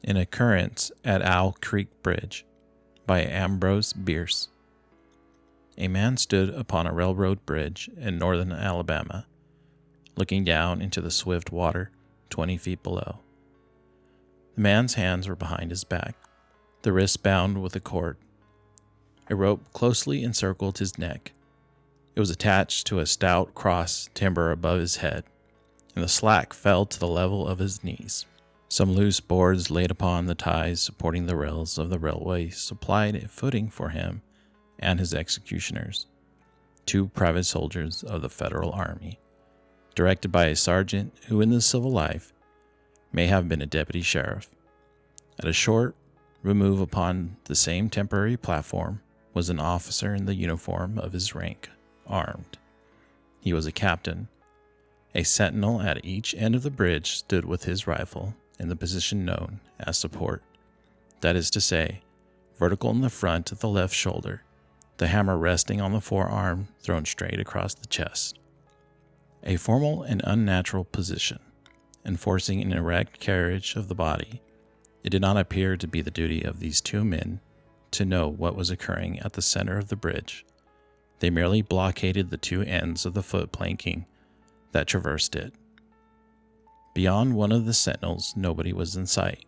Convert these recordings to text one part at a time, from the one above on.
An Occurrence at Owl Creek Bridge by Ambrose Bierce. A man stood upon a railroad bridge in northern Alabama, looking down into the swift water 20 feet below. The man's hands were behind his back, the wrists bound with a cord. A rope closely encircled his neck. It was attached to a stout cross timber above his head, and the slack fell to the level of his knees. Some loose boards laid upon the ties supporting the rails of the railway supplied a footing for him and his executioners, 2 private soldiers of the Federal Army, directed by a sergeant who in the civil life may have been a deputy sheriff. At a short remove upon the same temporary platform was an officer in the uniform of his rank, armed. He was a captain. A sentinel at each end of the bridge stood with his rifle in the position known as support, that is to say, vertical in the front of the left shoulder, the hammer resting on the forearm thrown straight across the chest. A formal and unnatural position, enforcing an erect carriage of the body. It did not appear to be the duty of these 2 men to know what was occurring at the center of the bridge. They merely blockaded the 2 ends of the foot planking that traversed it. Beyond one of the sentinels, nobody was in sight.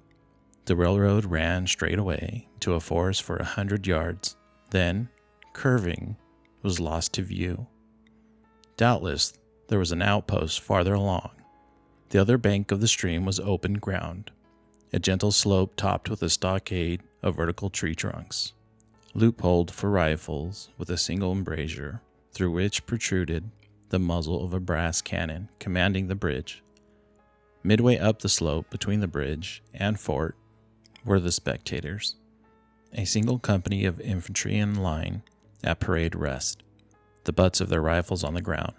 The railroad ran straight away to a forest for 100 yards, then, curving, was lost to view. Doubtless, there was an outpost farther along. The other bank of the stream was open ground, a gentle slope topped with a stockade of vertical tree trunks, loopholed for rifles with a single embrasure, through which protruded the muzzle of a brass cannon commanding the bridge. Midway up the slope between the bridge and fort were the spectators, a single company of infantry in line at parade rest, the butts of their rifles on the ground,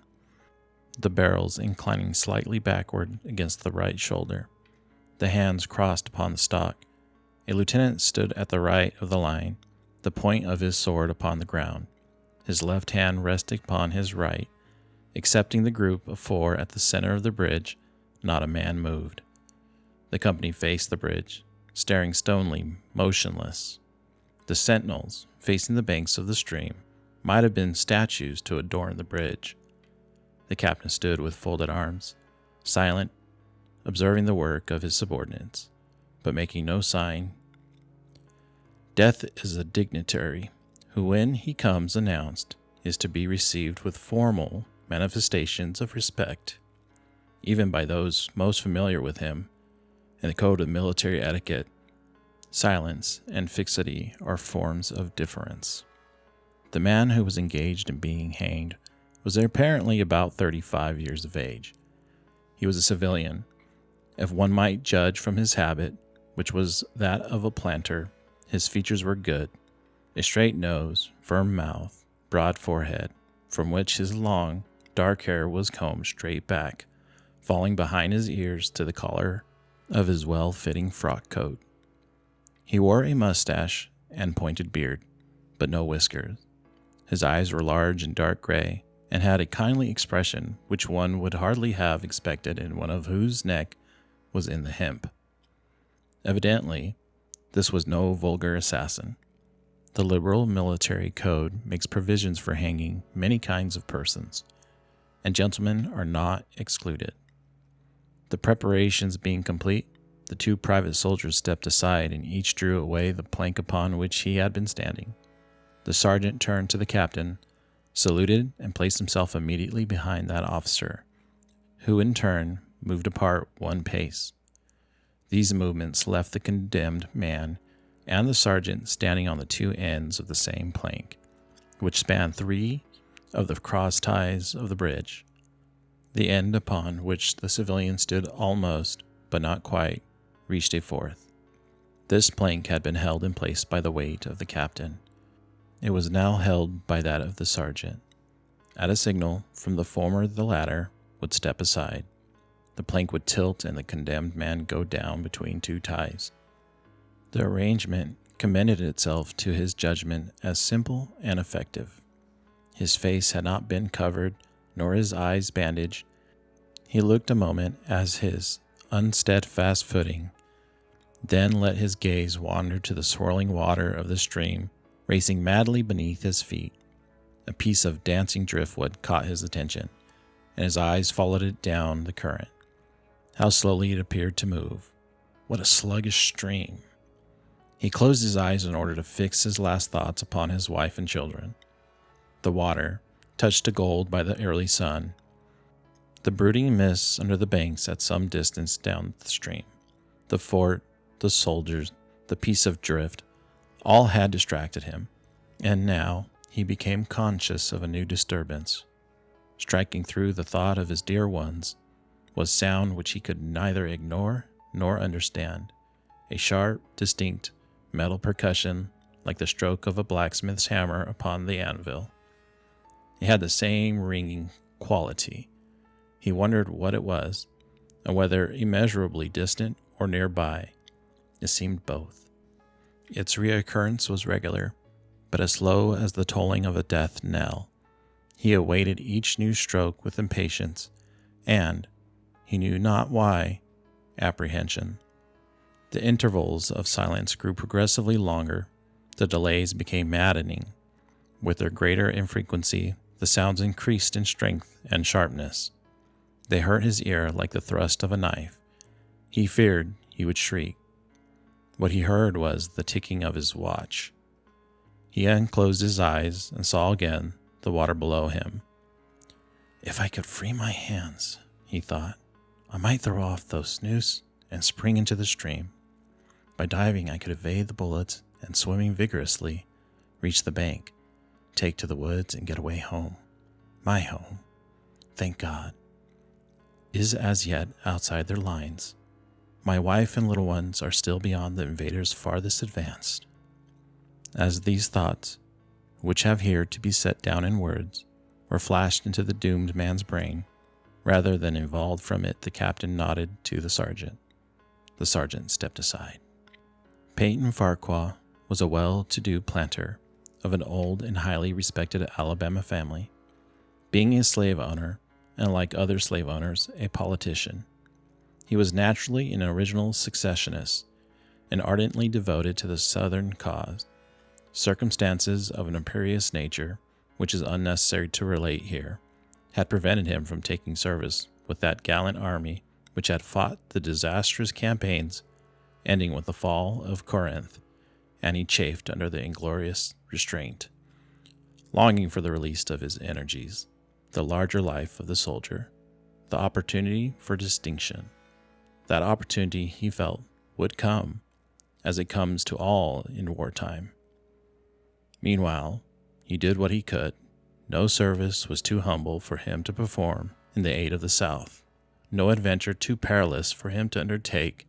the barrels inclining slightly backward against the right shoulder, the hands crossed upon the stock. A lieutenant stood at the right of the line, the point of his sword upon the ground, his left hand resting upon his right. Excepting the group of 4 at the center of the bridge, not a man moved. The company faced the bridge, staring stonily, motionless. The sentinels, facing the banks of the stream, might have been statues to adorn the bridge. The captain stood with folded arms, silent, observing the work of his subordinates, but making no sign. Death is a dignitary who, when he comes announced, is to be received with formal manifestations of respect, even by those most familiar with him. In the code of military etiquette, silence and fixity are forms of deference. The man who was engaged in being hanged was apparently about 35 years of age. He was a civilian, if one might judge from his habit, which was that of a planter. His features were good, a straight nose, firm mouth, broad forehead, from which his long, dark hair was combed straight back, falling behind his ears to the collar of his well-fitting frock coat. He wore a mustache and pointed beard, but no whiskers. His eyes were large and dark gray, and had a kindly expression which one would hardly have expected in one of whose neck was in the hemp. Evidently, this was no vulgar assassin. The liberal military code makes provisions for hanging many kinds of persons, and gentlemen are not excluded. The preparations being complete, the 2 private soldiers stepped aside and each drew away the plank upon which he had been standing. The sergeant turned to the captain, saluted, and placed himself immediately behind that officer, who in turn moved apart 1 pace. These movements left the condemned man and the sergeant standing on the 2 ends of the same plank, which spanned 3 of the cross ties of the bridge. The end upon which the civilian stood almost, but not quite, reached a 4th. This plank had been held in place by the weight of the captain. It was now held by that of the sergeant. At a signal from the former, the latter would step aside. The plank would tilt and the condemned man go down between 2 ties. The arrangement commended itself to his judgment as simple and effective. His face had not been covered, nor his eyes bandaged. He looked a moment as his unsteadfast footing then let his gaze wander to the swirling water of the stream racing madly beneath his feet. A piece of dancing driftwood caught his attention, and his eyes followed it down the current. How slowly it appeared to move. What a sluggish stream. He closed his eyes in order to fix his last thoughts upon his wife and children. The water, touched to gold by the early sun. The brooding mists under the banks at some distance down the stream. The fort, the soldiers, the piece of drift, all had distracted him, and now he became conscious of a new disturbance. Striking through the thought of his dear ones was sound which he could neither ignore nor understand, a sharp, distinct, metal percussion like the stroke of a blacksmith's hammer upon the anvil. It had the same ringing quality. He wondered what it was, and whether immeasurably distant or nearby. It seemed both. Its reoccurrence was regular, but as slow as the tolling of a death knell. He awaited each new stroke with impatience, and, he knew not why, apprehension. The intervals of silence grew progressively longer. The delays became maddening. With their greater infrequency, the sounds increased in strength and sharpness. They hurt his ear like the thrust of a knife. He feared he would shriek. What he heard was the ticking of his watch. He unclosed his eyes and saw again the water below him. If I could free my hands, he thought, I might throw off those noose and spring into the stream. By diving, I could evade the bullets and, swimming vigorously, reach the bank, take to the woods, and get away home. My home, thank God, is as yet outside their lines. My wife and little ones are still beyond the invaders' farthest advanced. As these thoughts, which have here to be set down in words, were flashed into the doomed man's brain, rather than evolved from it, the captain nodded to the sergeant. The sergeant stepped aside. Peyton Farquhar was a well-to-do planter of an old and highly respected Alabama family, being a slave owner, and like other slave owners, a politician. He was naturally an original secessionist and ardently devoted to the Southern cause. Circumstances of an imperious nature, which is unnecessary to relate here, had prevented him from taking service with that gallant army which had fought the disastrous campaigns ending with the fall of Corinth, and he chafed under the inglorious restraint, longing for the release of his energies, the larger life of the soldier, the opportunity for distinction. That opportunity, he felt, would come, as it comes to all in wartime. Meanwhile, he did what he could. No service was too humble for him to perform in the aid of the South, no adventure too perilous for him to undertake,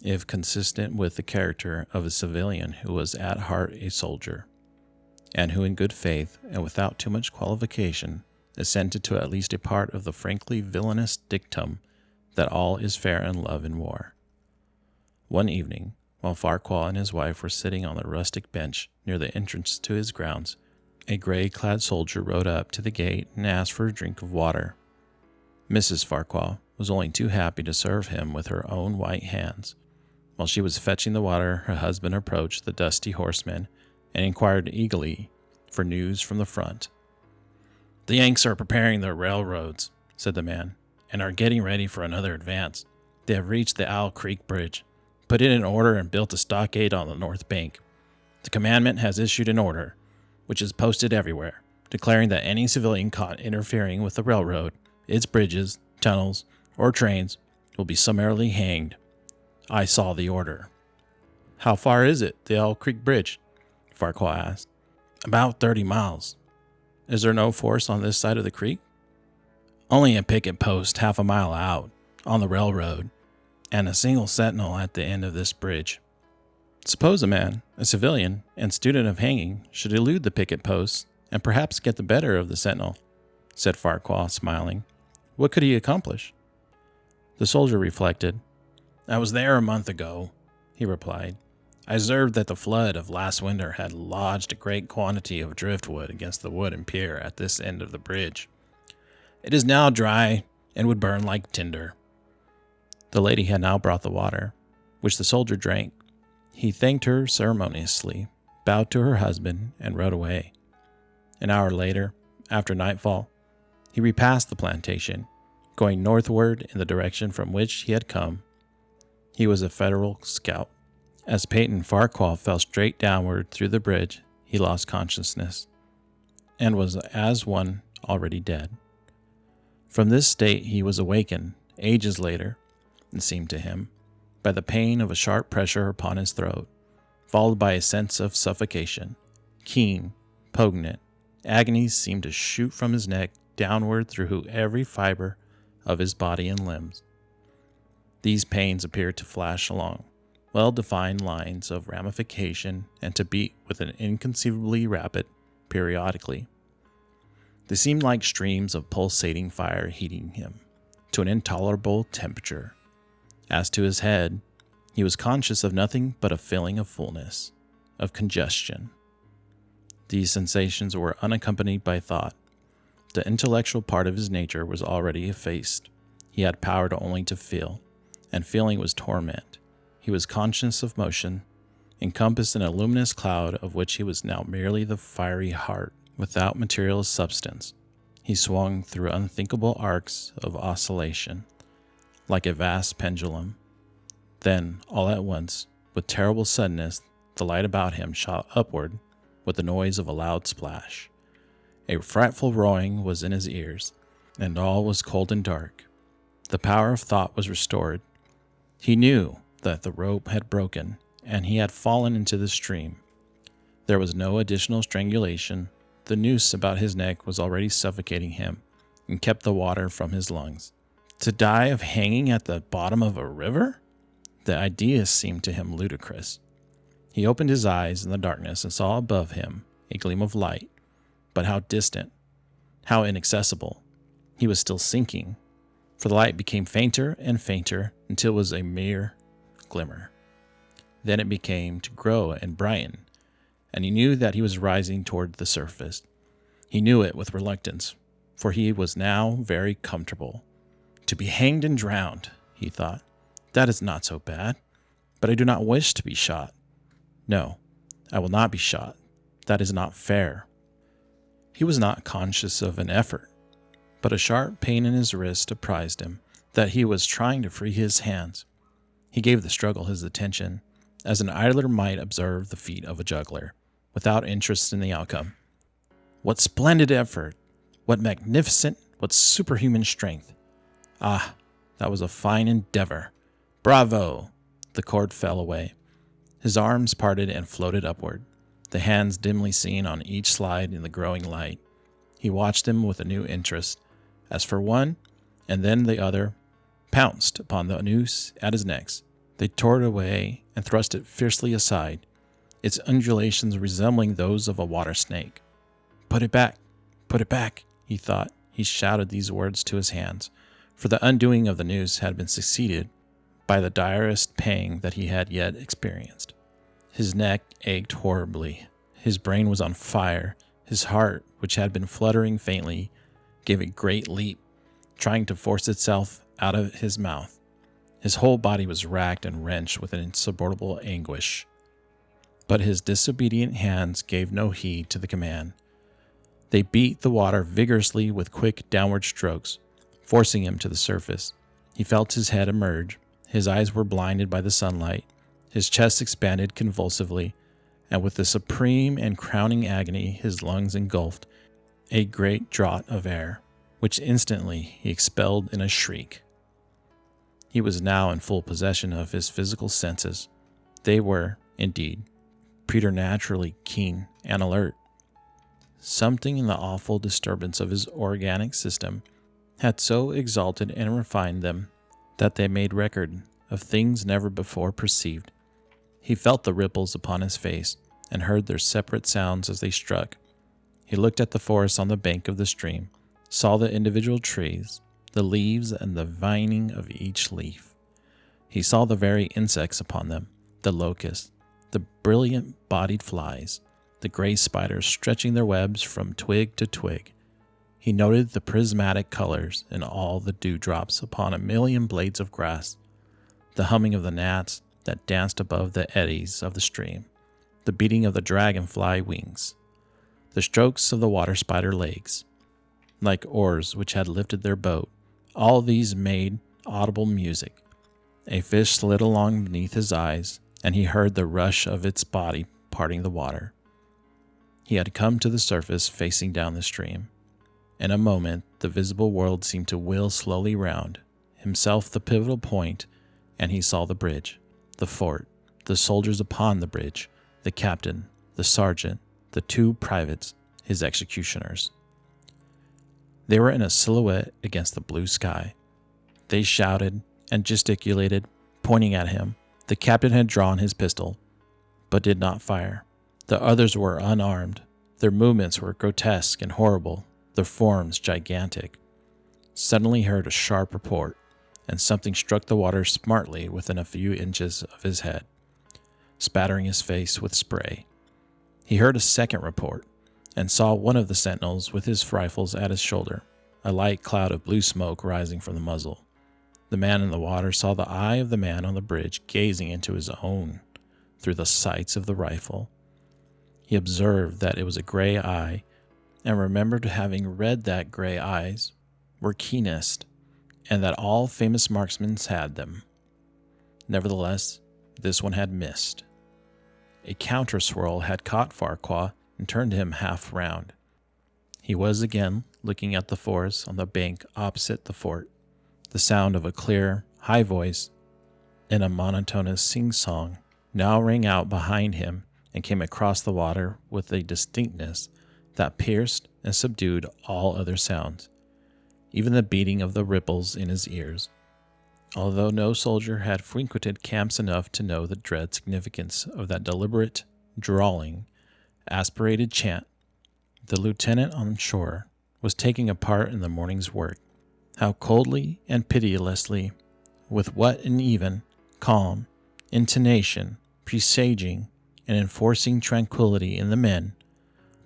if consistent with the character of a civilian who was at heart a soldier, and who in good faith and without too much qualification assented to at least a part of the frankly villainous dictum that all is fair in love and war. One evening, while Farquhar and his wife were sitting on the rustic bench near the entrance to his grounds, a gray-clad soldier rode up to the gate and asked for a drink of water. Mrs. Farquhar was only too happy to serve him with her own white hands. While she was fetching the water, her husband approached the dusty horseman and inquired eagerly for news from the front. "The Yanks are preparing their railroads," said the man, "and are getting ready for another advance. They have reached the Owl Creek Bridge, put it in order, and built a stockade on the north bank. The commandant has issued an order, which is posted everywhere, declaring that any civilian caught interfering with the railroad, its bridges, tunnels, or trains will be summarily hanged. I saw the order." "How far is it, the Owl Creek Bridge?" Farquhar asked. "About 30 miles. Is there no force on this side of the creek?" "Only a picket post half a mile out, on the railroad, and a single sentinel at the end of this bridge." "Suppose a man, a civilian, and student of hanging, should elude the picket posts and perhaps get the better of the sentinel," said Farquhar, smiling. "What could he accomplish?" The soldier reflected. "I was there a month ago," he replied. "I observed that the flood of last winter had lodged a great quantity of driftwood against the wooden pier at this end of the bridge. It is now dry and would burn like tinder." The lady had now brought the water. which the soldier drank. He thanked her ceremoniously, bowed to her husband, and rode away. An hour later, after nightfall, he repassed the plantation, going northward in the direction from which he had come. He was a Federal scout. As Peyton Farquhar fell straight downward through the bridge, he lost consciousness, and was as one already dead. From this state he was awakened, ages later, it seemed to him, by the pain of a sharp pressure upon his throat, followed by a sense of suffocation. Keen, poignant, agonies seemed to shoot from his neck downward through every fiber of his body and limbs. These pains appeared to flash along well-defined lines of ramification and to beat with an inconceivably rapid periodically. They seemed like streams of pulsating fire heating him to an intolerable temperature. As to his head, he was conscious of nothing but a feeling of fullness, of congestion. These sensations were unaccompanied by thought. The intellectual part of his nature was already effaced. He had power only to feel, and feeling was torment. He was conscious of motion, encompassed in a luminous cloud of which he was now merely the fiery heart, without material substance. He swung through unthinkable arcs of oscillation, like a vast pendulum. Then, all at once, with terrible suddenness, the light about him shot upward with the noise of a loud splash. A frightful roaring was in his ears, and all was cold and dark. The power of thought was restored. He knew that the rope had broken, and he had fallen into the stream. There was no additional strangulation. The noose about his neck was already suffocating him, and kept the water from his lungs. To die of hanging at the bottom of a river? The idea seemed to him ludicrous. He opened his eyes in the darkness and saw above him a gleam of light, but how distant, how inaccessible. He was still sinking, for the light became fainter and fainter until it was a mere glimmer. Then it began to grow and brighten, and he knew that he was rising toward the surface. He knew it with reluctance, for he was now very comfortable. To be hanged and drowned, he thought, that is not so bad, but I do not wish to be shot. No, I will not be shot. That is not fair. He was not conscious of an effort, but a sharp pain in his wrist apprised him that he was trying to free his hands. He gave the struggle his attention, as an idler might observe the feat of a juggler, without interest in the outcome. What splendid effort! What magnificent, what superhuman strength! Ah, that was a fine endeavor! Bravo! The cord fell away. His arms parted and floated upward, the hands dimly seen on each slide in the growing light. He watched them with a new interest, as for one, and then the other, pounced upon the noose at his neck. They tore it away and thrust it fiercely aside, its undulations resembling those of a water snake. Put it back, he thought. He shouted these words to his hands, for the undoing of the noose had been succeeded by the direst pang that he had yet experienced. His neck ached horribly. His brain was on fire. His heart, which had been fluttering faintly, gave a great leap, trying to force itself out of his mouth. His whole body was racked and wrenched with an insupportable anguish. But his disobedient hands gave no heed to the command. They beat the water vigorously with quick downward strokes, forcing him to the surface. He felt his head emerge. His eyes were blinded by the sunlight. His chest expanded convulsively, and with the supreme and crowning agony, his lungs engulfed a great draught of air, which instantly he expelled in a shriek. He was now in full possession of his physical senses. They were, indeed, preternaturally keen and alert. Something in the awful disturbance of his organic system had so exalted and refined them that they made record of things never before perceived. He felt the ripples upon his face and heard their separate sounds as they struck. He looked at the forest on the bank of the stream, saw the individual trees, the leaves and the vining of each leaf. He saw the very insects upon them, the locusts, the brilliant-bodied flies, the gray spiders stretching their webs from twig to twig. He noted the prismatic colors in all the dewdrops upon a million blades of grass, the humming of the gnats, that danced above the eddies of the stream, the beating of the dragonfly wings, the strokes of the water spider legs, like oars which had lifted their boat. All these made audible music. A fish slid along beneath his eyes, and he heard the rush of its body parting the water. He had come to the surface facing down the stream. In a moment, the visible world seemed to wheel slowly round, himself the pivotal point, and he saw the bridge, the fort, the soldiers upon the bridge, the captain, the sergeant, the two privates, his executioners. They were in a silhouette against the blue sky. They shouted and gesticulated, pointing at him. The captain had drawn his pistol, but did not fire. The others were unarmed. Their movements were grotesque and horrible, their forms gigantic. Suddenly he heard a sharp report, and something struck the water smartly within a few inches of his head, spattering his face with spray. He heard a second report, and saw one of the sentinels with his rifles at his shoulder, a light cloud of blue smoke rising from the muzzle. The man in the water saw the eye of the man on the bridge gazing into his own through the sights of the rifle. He observed that it was a gray eye, and remembered having read that gray eyes were keenest, and that all famous marksmen had them. Nevertheless, this one had missed. A counter-swirl had caught Farquhar and turned him half round. He was again looking at the forest on the bank opposite the fort. The sound of a clear, high voice in a monotonous sing-song now rang out behind him and came across the water with a distinctness that pierced and subdued all other sounds, even the beating of the ripples in his ears. Although no soldier had frequented camps enough to know the dread significance of that deliberate, drawling, aspirated chant, the lieutenant on shore was taking a part in the morning's work. How coldly and pitilessly, with what an even, calm, intonation, presaging, and enforcing tranquility in the men,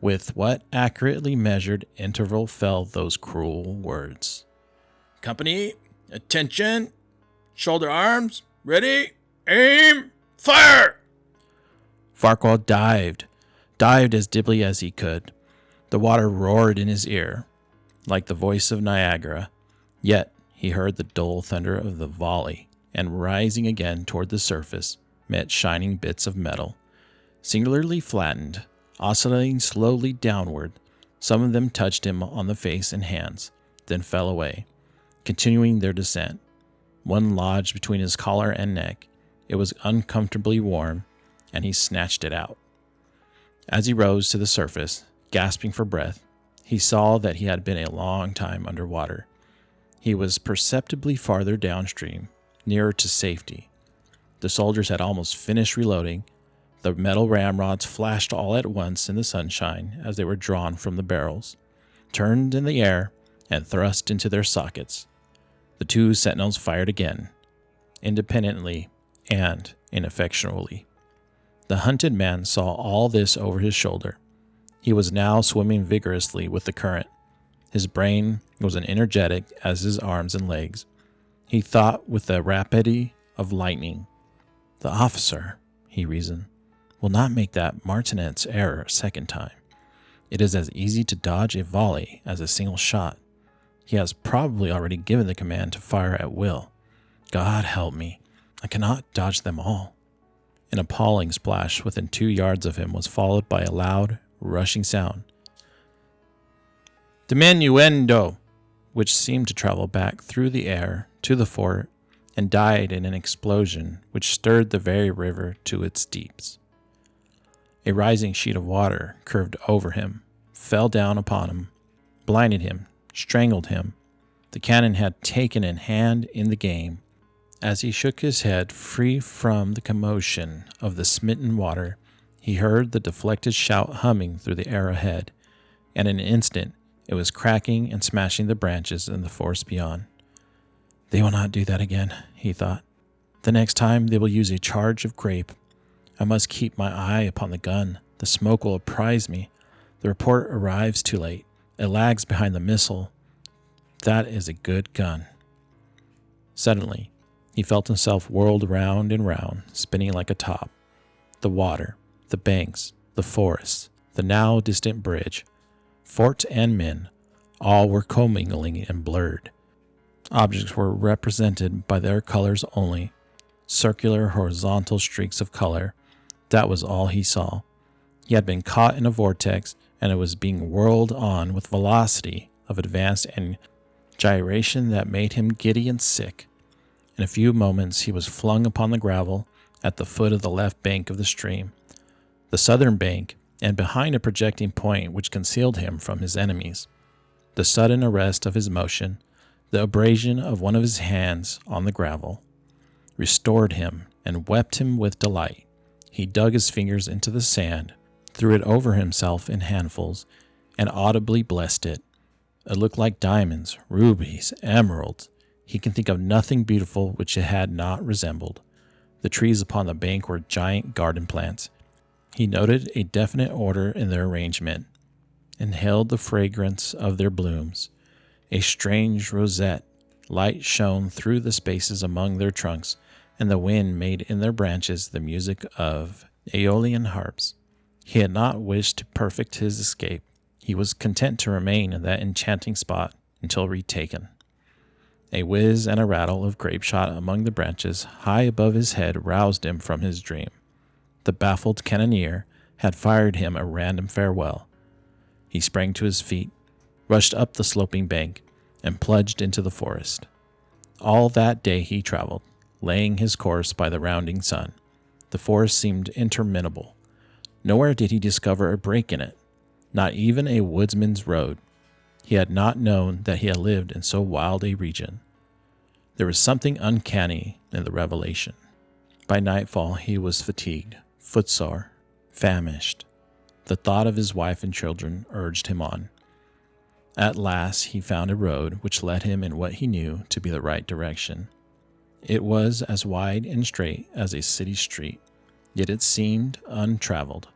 with what accurately measured interval fell those cruel words. "Company, attention, shoulder arms, ready, aim, fire!" Farquhar dived as deeply as he could. The water roared in his ear, like the voice of Niagara. Yet he heard the dull thunder of the volley, and rising again toward the surface, met shining bits of metal, singularly flattened, oscillating slowly downward. Some of them touched him on the face and hands, then fell away, continuing their descent. One lodged between his collar and neck. It was uncomfortably warm, and he snatched it out. As he rose to the surface, gasping for breath, he saw that he had been a long time under water. He was perceptibly farther downstream, nearer to safety. The soldiers had almost finished reloading. The metal ramrods flashed all at once in the sunshine as they were drawn from the barrels, turned in the air, and thrust into their sockets. The two sentinels fired again, independently and ineffectually. The hunted man saw all this over his shoulder. He was now swimming vigorously with the current. His brain was as energetic as his arms and legs. He thought with the rapidity of lightning. "The officer," he reasoned, "will not make that martinet's error a second time. It is as easy to dodge a volley as a single shot. He has probably already given the command to fire at will. God help me, I cannot dodge them all." An appalling splash within 2 yards of him was followed by a loud, rushing sound. Diminuendo, which seemed to travel back through the air to the fort and died in an explosion which stirred the very river to its deeps. A rising sheet of water curved over him, fell down upon him, blinded him, strangled him. The cannon had taken a hand in the game. As he shook his head free from the commotion of the smitten water, he heard the deflected shout humming through the air ahead, and in an instant it was cracking and smashing the branches in the forest beyond. "They will not do that again," he thought. "The next time they will use a charge of grape. I must keep my eye upon the gun. The smoke will apprise me. The report arrives too late. It lags behind the missile. That is a good gun." Suddenly, He felt himself whirled round and round, spinning like a top. The water, the banks, the forests, the now distant bridge, fort and men, all were commingling and blurred. Objects were represented by their colors only, circular horizontal streaks of color. That was all he saw. He had been caught in a vortex, and it was being whirled on with velocity of advance and gyration that made him giddy and sick. In a few moments he was flung upon the gravel at the foot of the left bank of the stream, the southern bank, and behind a projecting point which concealed him from his enemies. The sudden arrest of his motion, the abrasion of one of his hands on the gravel, restored him and wept him with delight. He dug his fingers into the sand, threw it over himself in handfuls, and audibly blessed it. It looked like diamonds, rubies, emeralds. He can think of nothing beautiful which it had not resembled. The trees upon the bank were giant garden plants. He noted a definite order in their arrangement, inhaled the fragrance of their blooms. A strange rosette light shone through the spaces among their trunks, and the wind made in their branches the music of Aeolian harps. He had not wished to perfect his escape. He was content to remain in that enchanting spot until retaken. A whiz and a rattle of grape shot among the branches high above his head roused him from his dream. The baffled cannoneer had fired him a random farewell. He sprang to his feet, rushed up the sloping bank, and plunged into the forest. All that day he traveled, laying his course by the rounding sun. The forest seemed interminable. Nowhere did he discover a break in it, not even a woodsman's road. He had not known that he had lived in so wild a region. There was something uncanny in the revelation. By nightfall he was fatigued, footsore, famished. The thought of his wife and children urged him on. At last he found a road which led him in what he knew to be the right direction. It was as wide and straight as a city street, yet it seemed untraveled.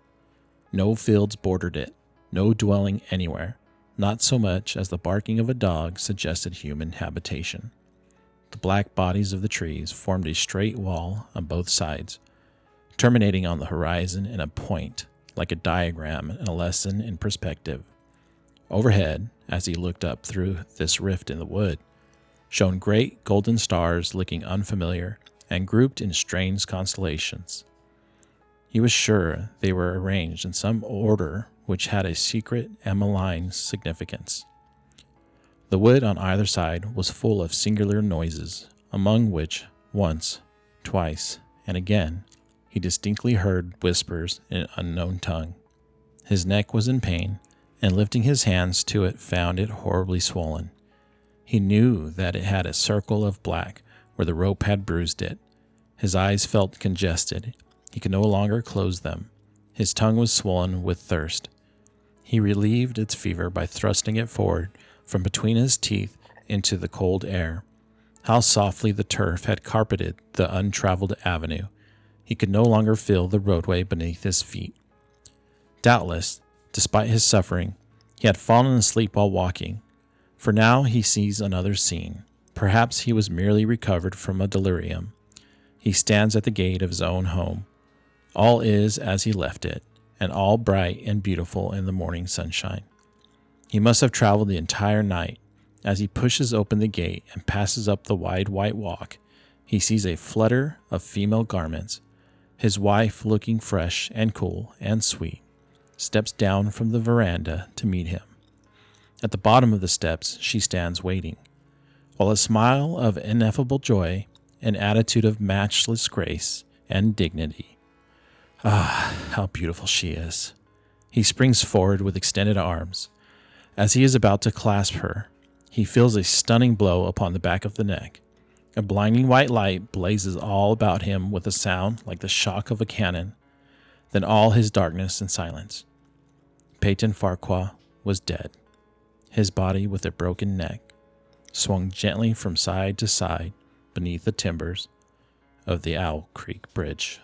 No fields bordered it, no dwelling anywhere. Not so much as the barking of a dog suggested human habitation. The black bodies of the trees formed a straight wall on both sides, terminating on the horizon in a point, like a diagram in a lesson in perspective. Overhead, as he looked up through this rift in the wood, shone great golden stars looking unfamiliar and grouped in strange constellations. He was sure they were arranged in some order which had a secret and malign significance. The wood on either side was full of singular noises, among which, once, twice, and again, he distinctly heard whispers in an unknown tongue. His neck was in pain, and lifting his hands to it found it horribly swollen. He knew that it had a circle of black where the rope had bruised it. His eyes felt congested. He could no longer close them. His tongue was swollen with thirst. He relieved its fever by thrusting it forward from between his teeth into the cold air. How softly the turf had carpeted the untraveled avenue. He could no longer feel the roadway beneath his feet. Doubtless, despite his suffering, he had fallen asleep while walking, for now he sees another scene. Perhaps he was merely recovered from a delirium. He stands at the gate of his own home. All is as he left it, and all bright and beautiful in the morning sunshine. He must have traveled the entire night. As he pushes open the gate and passes up the wide white walk, he sees a flutter of female garments. His wife, looking fresh and cool and sweet, steps down from the veranda to meet him. At the bottom of the steps she stands waiting, while a smile of ineffable joy, an attitude of matchless grace and dignity. Ah, how beautiful she is. He springs forward with extended arms. As he is about to clasp her, he feels a stunning blow upon the back of the neck. A blinding white light blazes all about him with a sound like the shock of a cannon. Then all his darkness and silence. Peyton Farquhar was dead. His body, with a broken neck, swung gently from side to side beneath the timbers of the Owl Creek Bridge.